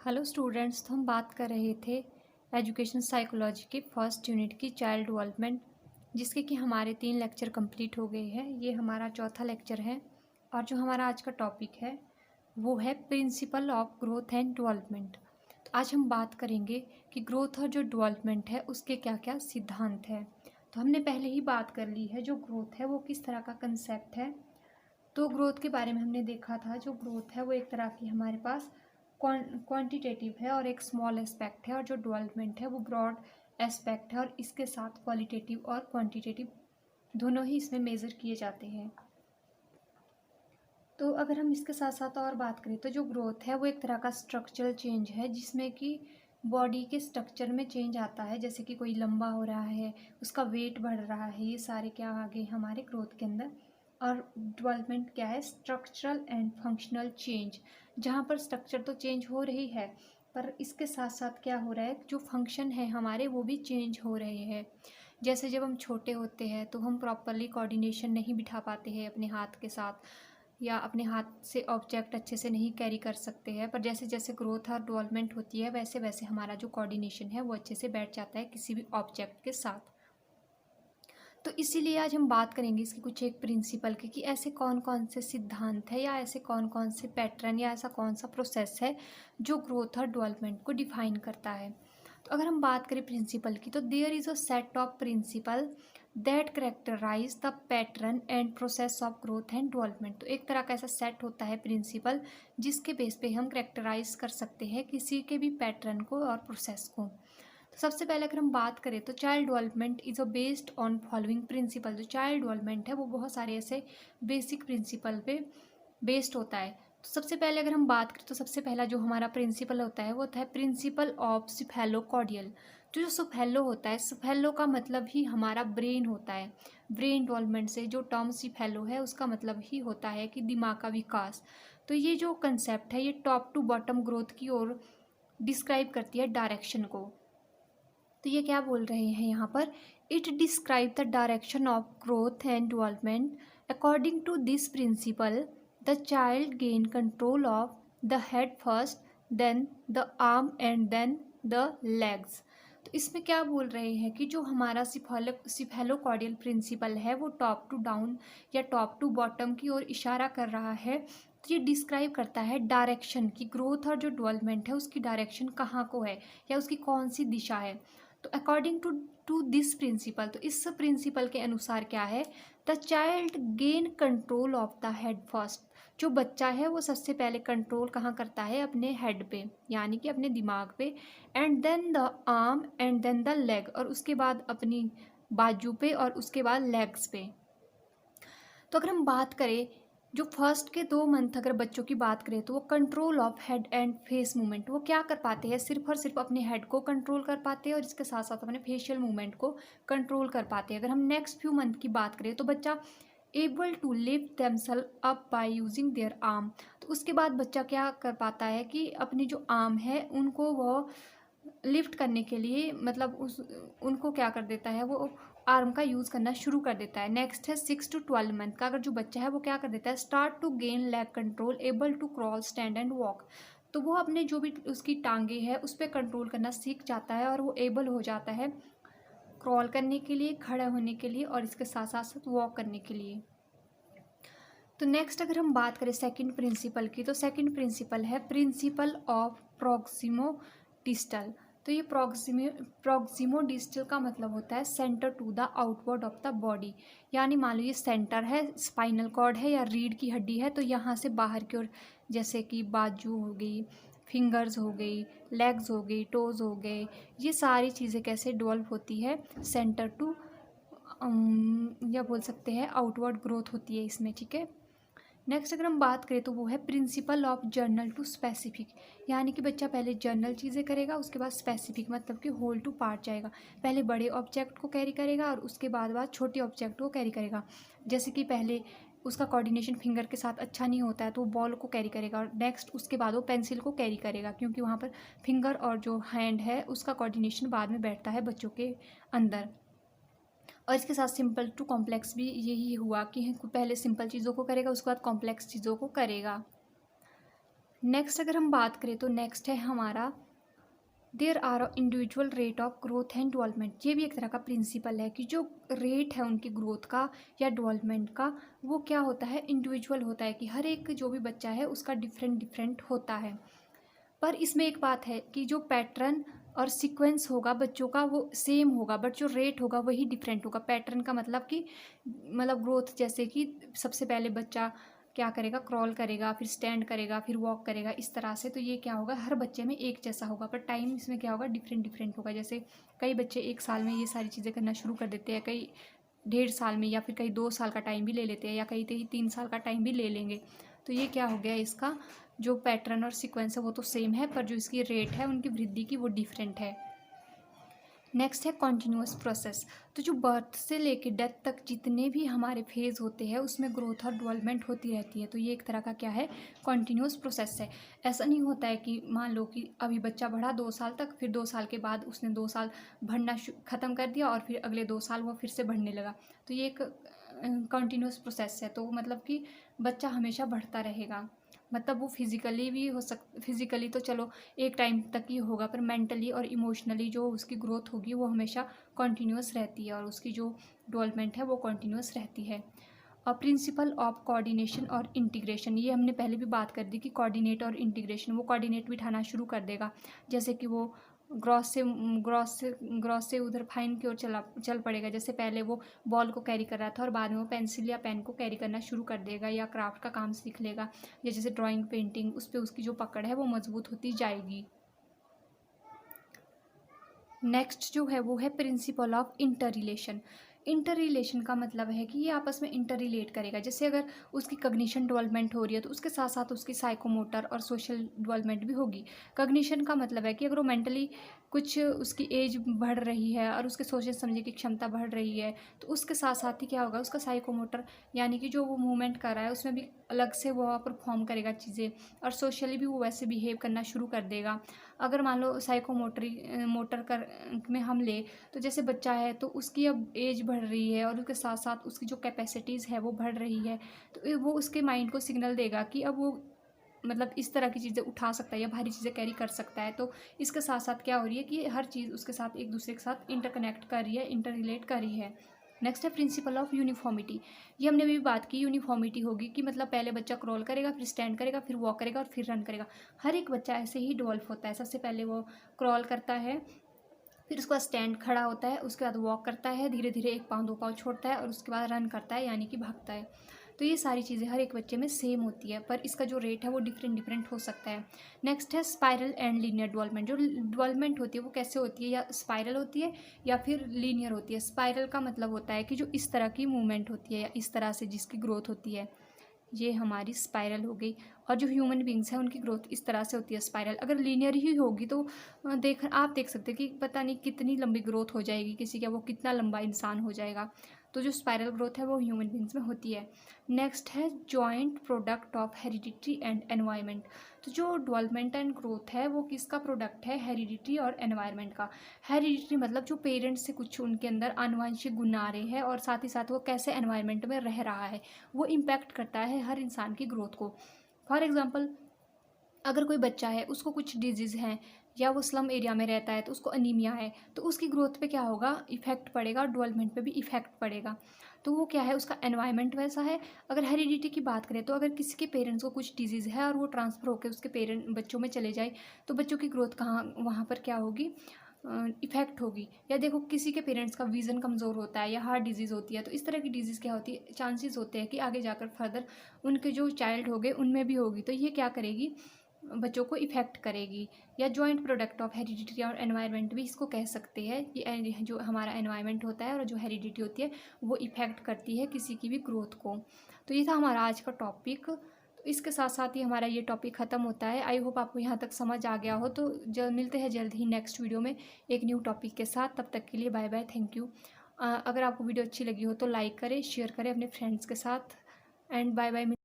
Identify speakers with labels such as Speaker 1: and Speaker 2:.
Speaker 1: Hello students. तो हम बात कर रहे थे एजुकेशन साइकोलॉजी के फर्स्ट यूनिट की चाइल्ड डेवलपमेंट, जिसके कि हमारे 3 लेक्चर कंप्लीट हो गए हैं। ये हमारा चौथा लेक्चर है और जो हमारा आज का टॉपिक है वो है principle of growth and development. तो आज हम बात करेंगे कि ग्रोथ और जो डेवलपमेंट है उसके क्या क्या सिद्धांत है। तो हमने पहले ही बात कर ली है जो ग्रोथ है वो किस तरह का कंसेप्ट है। तो ग्रोथ के बारे में हमने देखा था, जो ग्रोथ है वो एक तरह की हमारे पास क्वांटिटेटिव है और एक स्मॉल एस्पेक्ट है, और जो डेवलपमेंट है वो ब्रॉड एस्पेक्ट है और इसके साथ क्वालिटेटिव और क्वांटिटेटिव दोनों ही इसमें मेज़र किए जाते हैं। तो अगर हम इसके साथ साथ और बात करें तो जो ग्रोथ है वो एक तरह का स्ट्रक्चरल चेंज है, जिसमें कि बॉडी के स्ट्रक्चर में चेंज आता है। जैसे कि कोई लंबा हो रहा है, उसका वेट बढ़ रहा है, ये सारे क्या आ गए हमारे ग्रोथ के अंदर। और डेवलपमेंट क्या है? स्ट्रक्चरल एंड फंक्शनल चेंज, जहाँ पर स्ट्रक्चर तो चेंज हो रही है पर इसके साथ साथ क्या हो रहा है, जो फंक्शन है हमारे वो भी चेंज हो रहे हैं। जैसे जब हम छोटे होते हैं तो हम प्रॉपरली कोऑर्डिनेशन नहीं बिठा पाते हैं अपने हाथ के साथ, या अपने हाथ से ऑब्जेक्ट अच्छे से नहीं कैरी कर सकते हैं। पर जैसे जैसे ग्रोथ और डेवलपमेंट होती है वैसे वैसे हमारा जो कोऑर्डिनेशन है वो अच्छे से बैठ जाता है किसी भी ऑब्जेक्ट के साथ। तो इसीलिए आज हम बात करेंगे इसकी कुछ एक प्रिंसिपल की, कि ऐसे कौन कौन से सिद्धांत है या ऐसे कौन कौन से पैटर्न या ऐसा कौन सा प्रोसेस है जो ग्रोथ और डेवलपमेंट को डिफाइन करता है। तो अगर हम बात करें प्रिंसिपल की, तो there is a set of principle that characterise the pattern and process of growth and development. तो एक तरह का ऐसा सेट होता है प्रिंसिपल जिसके बेस पे हम करेक्टराइज कर सकते हैं किसी के भी पैटर्न को और प्रोसेस को। तो सबसे पहले अगर हम बात करें तो child development is a based on following principle. जो चाइल्ड डेवलपमेंट है वो बहुत सारे ऐसे बेसिक प्रिंसिपल पे बेस्ड होता है। तो सबसे पहले अगर हम बात करें तो सबसे पहला जो हमारा प्रिंसिपल होता है वो होता है प्रिंसिपल ऑफ सिफेलोकॉर्डियल। जो सिफेलो होता है, सिफेलो का मतलब ही हमारा ब्रेन होता है। ब्रेन डेवलपमेंट से जो टर्म सिफेलो है उसका मतलब ही होता है कि दिमाग का विकास। तो ये जो कंसेप्ट है ये टॉप टू बॉटम ग्रोथ की ओर डिस्क्राइब करती है डायरेक्शन को। तो ये क्या बोल रहे हैं यहाँ पर? It describe the direction of growth and development. According to this principle the child gain control of the head first, then the arm and then the legs. तो इसमें क्या बोल रहे हैं कि जो हमारा सिफेलोकॉर्डियल प्रिंसिपल है वो टॉप टू डाउन या टॉप टू बॉटम की ओर इशारा कर रहा है। तो ये डिस्क्राइब करता है डायरेक्शन की, ग्रोथ और जो डेवलपमेंट है उसकी डायरेक्शन कहाँ को है या उसकी कौन सी दिशा है। तो अकॉर्डिंग टू दिस प्रिंसिपल, तो इस प्रिंसिपल के अनुसार क्या है? The child gain control of the head first. जो बच्चा है वो सबसे पहले कंट्रोल कहाँ करता है? अपने हेड पे, यानी कि अपने दिमाग पे। And then the arm and then the leg, और उसके बाद अपनी बाजू पे और उसके बाद लेग्स पे। तो अगर हम बात करें जो फर्स्ट के 2 मंथ अगर बच्चों की बात करें तो वो control of head and face movement वो क्या कर पाते हैं? सिर्फ और सिर्फ अपने हेड को कंट्रोल कर पाते हैं और इसके साथ साथ अपने फेशियल मूवमेंट को कंट्रोल कर पाते हैं। अगर हम नेक्स्ट फ्यू मंथ की बात करें तो बच्चा able to lift themself up by using their arm. तो उसके बाद बच्चा क्या कर पाता है कि अपनी जो आर्म है उनको वो लिफ्ट करने के लिए, मतलब उस उनको क्या कर देता है, वो आर्म का यूज़ करना शुरू कर देता है। नेक्स्ट है 6 to 12 मंथ का। अगर जो बच्चा है वो क्या कर देता है? Start to gain leg control, able to crawl, stand and walk. तो वो अपने जो भी उसकी टांगे है उस पर कंट्रोल करना सीख जाता है और वो एबल हो जाता है क्रॉल करने के लिए, खड़ा होने के लिए और इसके साथ साथ साथ वॉक करने के लिए। तो नेक्स्ट अगर हम बात करें सेकंड प्रिंसिपल की, तो सेकंड प्रिंसिपल है प्रिंसिपल ऑफ प्रॉक्सिमो डिस्टल। तो ये प्रॉक्सिमो डिस्टल का मतलब होता है centre to the outward of the body. यानी मान लो ये सेंटर है, स्पाइनल कॉर्ड है या रीढ़ की हड्डी है, तो यहाँ से बाहर की ओर जैसे कि बाजू हो गई, फिंगर्स हो गई, लेग्स हो गई, टोज हो गए, ये सारी चीज़ें कैसे डेवलप होती है? सेंटर टू या बोल सकते हैं आउटवर्ड ग्रोथ होती है इसमें। ठीक है। नेक्स्ट अगर हम बात करें तो वो है principle of general to specific. यानी कि बच्चा पहले जर्नल चीज़ें करेगा, उसके बाद स्पेसिफिक मतलब कि होल टू पार्ट जाएगा। पहले बड़े ऑब्जेक्ट को कैरी करेगा और उसके बाद छोटे ऑब्जेक्ट को कैरी करेगा। जैसे कि पहले उसका कोऑर्डिनेशन फिंगर के साथ अच्छा नहीं होता है तो वो बॉल को कैरी करेगा, और नेक्स्ट उसके बाद वो पेंसिल को कैरी करेगा, क्योंकि वहाँ पर फिंगर और जो हैंड है उसका कोऑर्डिनेशन बाद में बैठता है बच्चों के अंदर। और इसके साथ सिंपल टू कॉम्प्लेक्स भी यही हुआ कि पहले सिंपल चीज़ों को करेगा उसके बाद कॉम्प्लेक्स चीज़ों को करेगा। नेक्स्ट अगर हम बात करें तो नेक्स्ट है हमारा there are individual rate of growth and development. ये भी एक तरह का प्रिंसिपल है कि जो रेट है उनकी ग्रोथ का या डेवलपमेंट का, वो क्या होता है, इंडिविजुअल होता है, कि हर एक जो भी बच्चा है उसका डिफरेंट डिफरेंट होता है। पर इसमें एक बात है कि जो पैटर्न और सीक्वेंस होगा बच्चों का वो सेम होगा, बट जो रेट होगा वही डिफरेंट होगा। पैटर्न का मतलब कि मतलब ग्रोथ, जैसे कि सबसे पहले बच्चा क्या करेगा, क्रॉल करेगा, फिर स्टैंड करेगा, फिर वॉक करेगा, इस तरह से। तो ये क्या होगा, हर बच्चे में एक जैसा होगा, पर टाइम इसमें क्या होगा, डिफरेंट डिफरेंट होगा। जैसे कई बच्चे 1 साल में ये सारी चीज़ें करना शुरू कर देते हैं, कई 1.5 साल में, या फिर कई 2 साल का टाइम भी ले लेते हैं, या कई 3 साल का टाइम भी ले लेंगे। तो ये क्या हो गया, इसका जो पैटर्न और सीक्वेंस है वो तो सेम है, पर जो इसकी रेट है उनकी वृद्धि की वो डिफरेंट है। नेक्स्ट है कॉन्टिन्यूस प्रोसेस। तो जो बर्थ से लेके डेथ तक जितने भी हमारे फेज होते हैं उसमें ग्रोथ और डेवलपमेंट होती रहती है। तो ये एक तरह का क्या है, कॉन्टिन्यूस प्रोसेस है। ऐसा नहीं होता है कि मान लो कि अभी बच्चा बढ़ा 2 साल तक, फिर 2 साल के बाद उसने 2 साल बढ़ना ख़त्म कर दिया और फिर अगले 2 साल वो फिर से बढ़ने लगा। तो ये एक कॉन्टिन्यूस प्रोसेस है। तो मतलब कि बच्चा हमेशा बढ़ता रहेगा, मतलब वो फिज़िकली भी फिज़िकली तो चलो एक टाइम तक ही होगा, पर मेंटली और इमोशनली जो उसकी ग्रोथ होगी वो हमेशा कॉन्टिन्यूस रहती है, और उसकी जो डेवलपमेंट है वो कॉन्टिन्यूस रहती है। और प्रिंसिपल ऑफ कोऑर्डिनेशन और इंटीग्रेशन, ये हमने पहले भी बात कर दी कि कोऑर्डिनेट और इंटीग्रेशन, वो कोऑर्डिनेट बिठाना शुरू कर देगा। जैसे कि वो ग्रॉस से उधर फाइन की ओर चल पड़ेगा। जैसे पहले वो बॉल को कैरी कर रहा था और बाद में वो पेंसिल या पेन को कैरी करना शुरू कर देगा, या क्राफ्ट का काम सीख लेगा, या जैसे ड्राइंग, पेंटिंग, उस पर उसकी जो पकड़ है वो मजबूत होती जाएगी। नेक्स्ट जो है वो है principle of inter relation. Inter relation का मतलब है कि ये आपस में इंटर रिलेट करेगा। जैसे अगर उसकी कग्निशन डेवलपमेंट हो रही है तो उसके साथ साथ उसकी साइकोमोटर और सोशल डेवलपमेंट भी होगी। कग्निशन का मतलब है कि अगर वो मेंटली कुछ उसकी एज बढ़ रही है और उसके सोचने समझने की क्षमता बढ़ रही है, तो उसके साथ साथ ही क्या होगा, उसका साइकोमोटर यानी कि जो वो मूवमेंट कर रहा है उसमें भी अलग से वो परफॉर्म करेगा चीज़ें, और सोशली भी वो वैसे बिहेव करना शुरू कर देगा। अगर मान लो मोटर कर में हम ले, तो जैसे बच्चा है तो उसकी अब एज बढ़ रही है और उसके साथ साथ उसकी जो कैपेसिटीज़ है वो बढ़ रही है, तो वो उसके माइंड को सिग्नल देगा कि अब वो मतलब इस तरह की चीज़ें उठा सकता है या भारी चीज़ें कैरी कर सकता है। तो इसके साथ साथ क्या हो रही है कि हर चीज़ उसके साथ एक दूसरे के साथ इंटरकनेक्ट कर रही है, इंटर रिलेट कर रही है। नेक्स्ट है प्रिंसिपल ऑफ यूनिफॉर्मिटी। ये हमने भी बात की, यूनिफॉर्मिटी होगी कि मतलब पहले बच्चा क्रॉल करेगा, फिर स्टैंड करेगा, फिर वॉक करेगा और फिर रन करेगा। हर एक बच्चा ऐसे ही डेवलप होता है। सबसे पहले वो क्रॉल करता है, फिर उसके बाद स्टैंड खड़ा होता है, उसके बाद वॉक करता है, धीरे धीरे 1 पाँव 2 पाँव छोड़ता है और उसके बाद रन करता है यानी कि भागता है। तो ये सारी चीज़ें हर एक बच्चे में सेम होती है, पर इसका जो रेट है वो डिफरेंट डिफरेंट हो सकता है। नेक्स्ट है स्पाइरल एंड लीनियर डेवलपमेंट। जो डेवलपमेंट होती है वो कैसे होती है, या स्पाइरल होती है या फिर लीनियर होती है। स्पाइरल का मतलब होता है कि जो इस तरह की मूवमेंट होती है या इस तरह से जिसकी ग्रोथ होती है, ये हमारी स्पाइरल हो गई। और जो ह्यूमन बींग्स हैं उनकी ग्रोथ इस तरह से होती है स्पाइरल। अगर लीनियर ही होगी तो आप देख सकते हैं कि पता नहीं कितनी लंबी ग्रोथ हो जाएगी किसी का, वो कितना लंबा इंसान हो जाएगा। तो जो स्पाइरल ग्रोथ है वो ह्यूमन बींग्स में होती है। नेक्स्ट है joint product of heredity and environment. तो जो डेवलपमेंट एंड ग्रोथ है वो किसका प्रोडक्ट है, हेरिडिटी और एनवायरनमेंट का। हेरिडिटी मतलब जो पेरेंट्स से कुछ उनके अंदर आनुवंशिक गुण आ रहे हैं, और साथ ही साथ वो कैसे एनवायरनमेंट में रह रहा है वो इम्पैक्ट करता है हर इंसान की ग्रोथ को। फॉर एग्ज़ाम्पल, अगर कोई बच्चा है उसको कुछ डिजीज़ हैं या वो स्लम एरिया में रहता है तो उसको अनीमिया है, तो उसकी ग्रोथ पे क्या होगा, इफ़ेक्ट पड़ेगा, और डेवलपमेंट पे भी इफ़ेक्ट पड़ेगा। तो वो क्या है, उसका एनवायरनमेंट वैसा है। अगर हेरिडिटी की बात करें तो अगर किसी के पेरेंट्स को कुछ डिजीज़ है और वो ट्रांसफ़र होकर उसके बच्चों में चले जाए, तो बच्चों की ग्रोथ कहाँ वहाँ पर क्या होगी, इफ़ेक्ट होगी। या देखो किसी के पेरेंट्स का विज़न कमज़ोर होता है या हार्ट डिजीज़ होती है, तो इस तरह की डिजीज़ क्या होती है, चांसेस होते हैं कि आगे जाकर फर्दर उनके जो चाइल्ड हो गए उनमें भी होगी। तो ये क्या करेगी, बच्चों को इफ़ेक्ट करेगी। या जॉइंट प्रोडक्ट ऑफ हेरिडिटी और एनवायरनमेंट भी इसको कह सकते हैं कि जो हमारा एनवायरनमेंट होता है और जो हेरिडिटी होती है वो इफ़ेक्ट करती है किसी की भी ग्रोथ को। तो ये था हमारा आज का टॉपिक। तो इसके साथ साथ ही हमारा ये टॉपिक ख़त्म होता है। आई होप आपको यहाँ तक समझ आ गया हो। तो मिलते हैं जल्द ही नेक्स्ट वीडियो में एक न्यू टॉपिक के साथ। तब तक के लिए बाय बाय, थैंक यू। अगर आपको वीडियो अच्छी लगी हो तो लाइक करें, शेयर करें अपने फ्रेंड्स के साथ, एंड बाय बाय।